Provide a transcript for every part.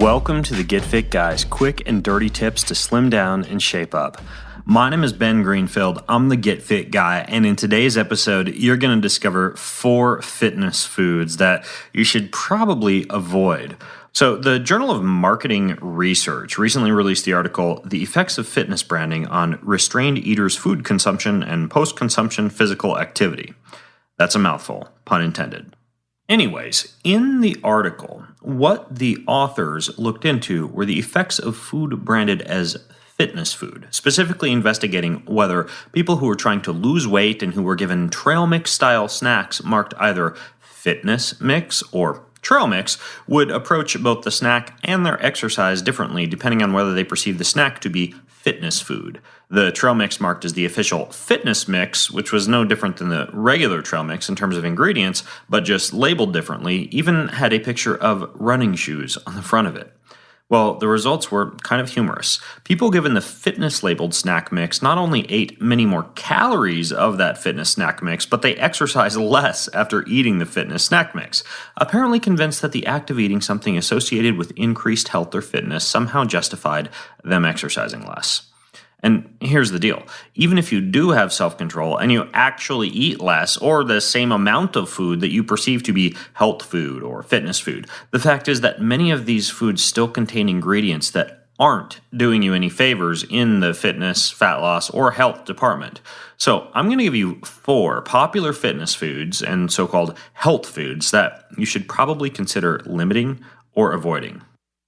Welcome to the Get Fit Guys, quick and dirty tips to slim down and shape up. My name is Ben Greenfield. I'm the Get Fit Guy, and in today's episode, you're going to discover 4 fitness foods that you should probably avoid. So, the Journal of Marketing Research recently released the article, The Effects of Fitness Branding on Restrained Eaters' Food Consumption and Post-Consumption Physical Activity. That's a mouthful, pun intended. Anyways, in the article, what the authors looked into were the effects of food branded as fitness food, specifically investigating whether people who were trying to lose weight and who were given trail mix style snacks marked either fitness mix or trail mix would approach both the snack and their exercise differently depending on whether they perceived the snack to be fitness food. The trail mix marked as the official fitness mix, which was no different than the regular trail mix in terms of ingredients, but just labeled differently, even had a picture of running shoes on the front of it. Well, the results were kind of humorous. People given the fitness-labeled snack mix not only ate many more calories of that fitness snack mix, but they exercised less after eating the fitness snack mix, apparently convinced that the act of eating something associated with increased health or fitness somehow justified them exercising less. And here's the deal. Even if you do have self-control and you actually eat less or the same amount of food that you perceive to be health food or fitness food, the fact is that many of these foods still contain ingredients that aren't doing you any favors in the fitness, fat loss, or health department. So I'm going to give you 4 popular fitness foods and so-called health foods that you should probably consider limiting or avoiding.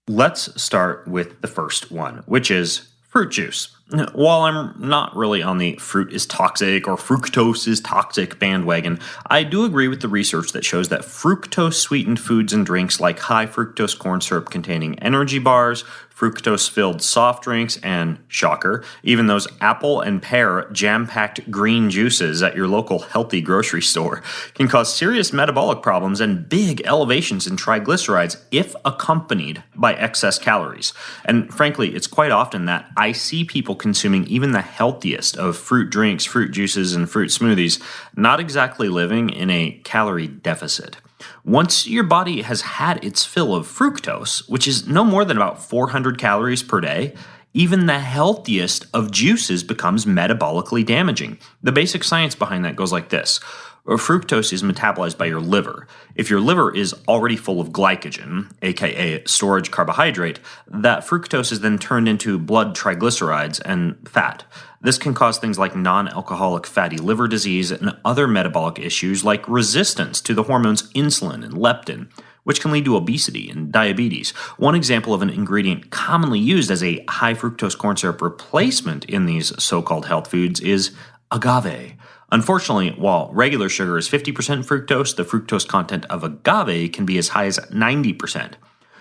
Let's start with the first one, which is fruit juice. While I'm not really on the fruit is toxic or fructose is toxic bandwagon, I do agree with the research that shows that fructose-sweetened foods and drinks like high fructose corn syrup containing energy bars, fructose-filled soft drinks, and, shocker, even those apple and pear jam-packed green juices at your local healthy grocery store can cause serious metabolic problems and big elevations in triglycerides if accompanied by excess calories. And frankly, it's quite often that I see people consuming even the healthiest of fruit drinks, fruit juices, and fruit smoothies, not exactly living in a calorie deficit. Once your body has had its fill of fructose, which is no more than about 400 calories per day, even the healthiest of juices becomes metabolically damaging. The basic science behind that goes like this. Fructose is metabolized by your liver. If your liver is already full of glycogen, aka storage carbohydrate, that fructose is then turned into blood triglycerides and fat. This can cause things like non-alcoholic fatty liver disease and other metabolic issues like resistance to the hormones insulin and leptin, which can lead to obesity and diabetes. One example of an ingredient commonly used as a high fructose corn syrup replacement in these so-called health foods is agave. Unfortunately, while regular sugar is 50% fructose, the fructose content of agave can be as high as 90%.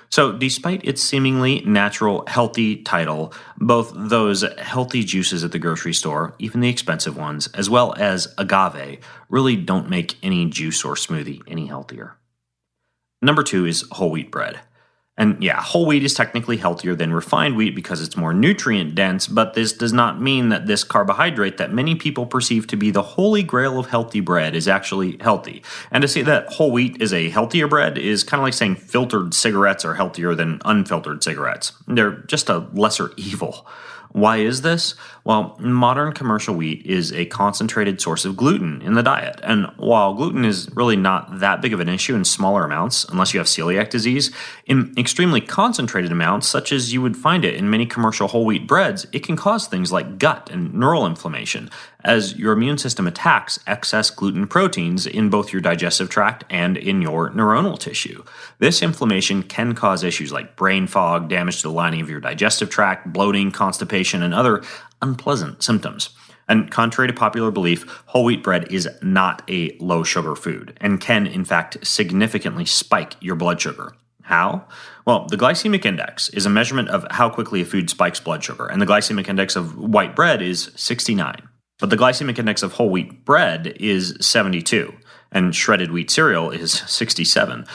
So despite its seemingly natural, healthy title, both those healthy juices at the grocery store, even the expensive ones, as well as agave, really don't make any juice or smoothie any healthier. Number 2 is whole wheat bread. And yeah, whole wheat is technically healthier than refined wheat because it's more nutrient dense, but this does not mean that this carbohydrate that many people perceive to be the holy grail of healthy bread is actually healthy. And to say that whole wheat is a healthier bread is kind of like saying filtered cigarettes are healthier than unfiltered cigarettes. They're just a lesser evil. Why is this? Well, modern commercial wheat is a concentrated source of gluten in the diet. And while gluten is really not that big of an issue in smaller amounts, unless you have celiac disease, in extremely concentrated amounts, such as you would find it in many commercial whole wheat breads, it can cause things like gut and neural inflammation, as your immune system attacks excess gluten proteins in both your digestive tract and in your neuronal tissue. This inflammation can cause issues like brain fog, damage to the lining of your digestive tract, bloating, constipation, and other unpleasant symptoms. And contrary to popular belief, whole wheat bread is not a low sugar food and can, in fact, significantly spike your blood sugar. How? Well, the glycemic index is a measurement of how quickly a food spikes blood sugar, and the glycemic index of white bread is 69. But the glycemic index of whole wheat bread is 72, and shredded wheat cereal is 67.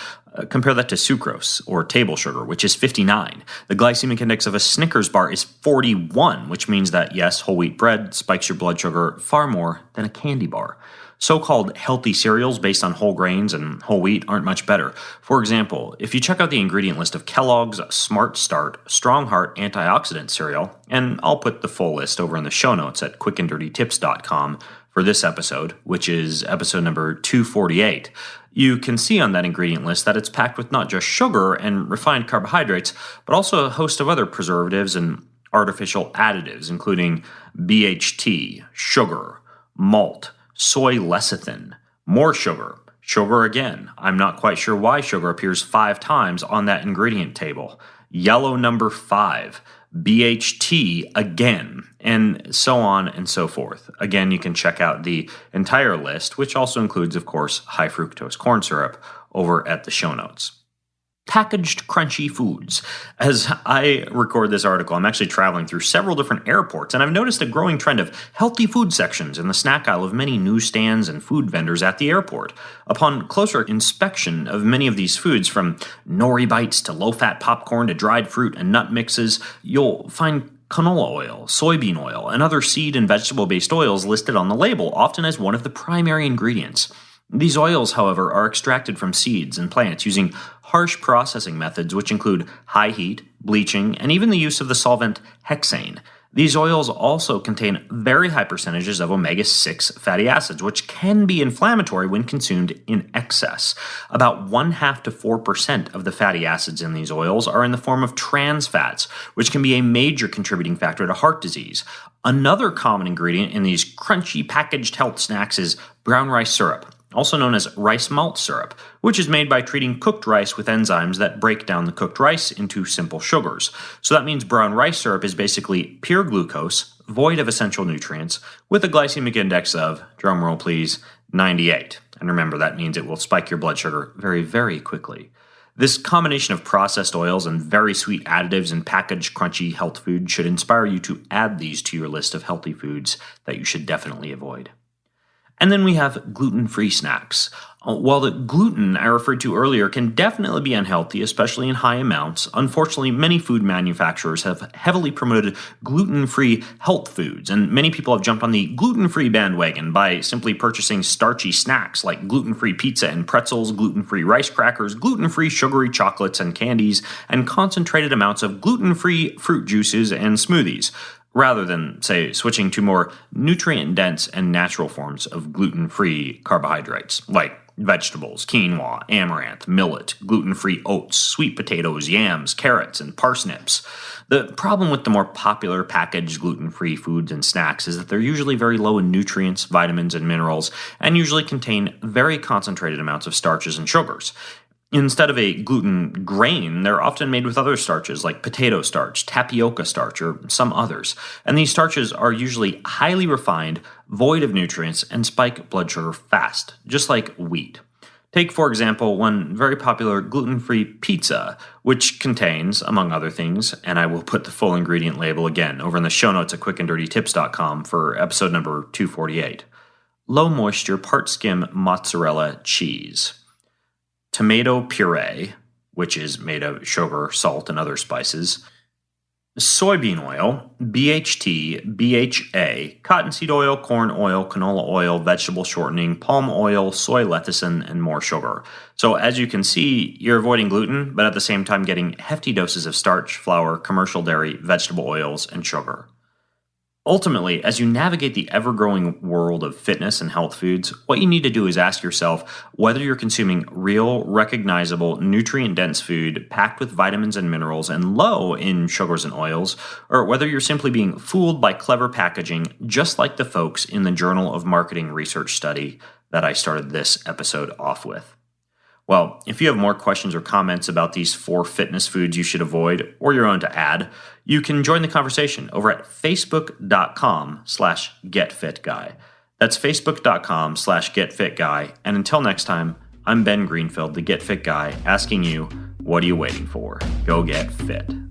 Compare that to sucrose, or table sugar, which is 59. The glycemic index of a Snickers bar is 41, which means that, yes, whole wheat bread spikes your blood sugar far more than a candy bar. So-called healthy cereals based on whole grains and whole wheat aren't much better. For example, if you check out the ingredient list of Kellogg's Smart Start Strong Heart Antioxidant Cereal, and I'll put the full list over in the show notes at quickanddirtytips.com for this episode, which is episode number 248, you can see on that ingredient list that it's packed with not just sugar and refined carbohydrates, but also a host of other preservatives and artificial additives, including BHT, sugar, malt, soy lecithin, more sugar, sugar again. I'm not quite sure why sugar appears 5 times on that ingredient table. Yellow number 5, BHT again, and so on and so forth. Again, you can check out the entire list, which also includes, of course, high fructose corn syrup, over at the show notes. Packaged crunchy foods. As I record this article, I'm actually traveling through several different airports, and I've noticed a growing trend of healthy food sections in the snack aisle of many newsstands and food vendors at the airport. Upon closer inspection of many of these foods, from nori bites to low-fat popcorn to dried fruit and nut mixes, you'll find canola oil, soybean oil, and other seed and vegetable-based oils listed on the label, often as one of the primary ingredients. These oils, however, are extracted from seeds and plants using harsh processing methods which include high heat, bleaching, and even the use of the solvent hexane. These oils also contain very high percentages of omega-6 fatty acids, which can be inflammatory when consumed in excess. About 0.5 to 4% of the fatty acids in these oils are in the form of trans fats, which can be a major contributing factor to heart disease. Another common ingredient in these crunchy packaged health snacks is brown rice syrup, also known as rice malt syrup, which is made by treating cooked rice with enzymes that break down the cooked rice into simple sugars. So that means brown rice syrup is basically pure glucose, void of essential nutrients, with a glycemic index of, drumroll please, 98. And remember, that means it will spike your blood sugar very, very quickly. This combination of processed oils and very sweet additives in packaged crunchy health food should inspire you to add these to your list of healthy foods that you should definitely avoid. And then we have gluten-free snacks. While the gluten I referred to earlier can definitely be unhealthy, especially in high amounts, unfortunately, many food manufacturers have heavily promoted gluten-free health foods, and many people have jumped on the gluten-free bandwagon by simply purchasing starchy snacks like gluten-free pizza and pretzels, gluten-free rice crackers, gluten-free sugary chocolates and candies, and concentrated amounts of gluten-free fruit juices and smoothies, rather than, say, switching to more nutrient-dense and natural forms of gluten-free carbohydrates, like vegetables, quinoa, amaranth, millet, gluten-free oats, sweet potatoes, yams, carrots, and parsnips. The problem with the more popular packaged gluten-free foods and snacks is that they're usually very low in nutrients, vitamins, and minerals, and usually contain very concentrated amounts of starches and sugars. Instead of a gluten grain, they're often made with other starches like potato starch, tapioca starch, or some others. And these starches are usually highly refined, void of nutrients, and spike blood sugar fast, just like wheat. Take, for example, one very popular gluten-free pizza, which contains, among other things, and I will put the full ingredient label again over in the show notes at quickanddirtytips.com for episode number 248. Low-moisture part-skim mozzarella cheese. Tomato puree, which is made of sugar, salt, and other spices, soybean oil, BHT, BHA, cottonseed oil, corn oil, canola oil, vegetable shortening, palm oil, soy lecithin, and more sugar. So as you can see, you're avoiding gluten, but at the same time getting hefty doses of starch, flour, commercial dairy, vegetable oils, and sugar. Ultimately, as you navigate the ever-growing world of fitness and health foods, what you need to do is ask yourself whether you're consuming real, recognizable, nutrient-dense food packed with vitamins and minerals and low in sugars and oils, or whether you're simply being fooled by clever packaging, just like the folks in the Journal of Marketing Research study that I started this episode off with. Well, if you have more questions or comments about these 4 fitness foods you should avoid, or your own to add, you can join the conversation over at facebook.com/getfitguy. That's facebook.com/getfitguy. And until next time, I'm Ben Greenfield, the Get Fit Guy, asking you, what are you waiting for? Go get fit.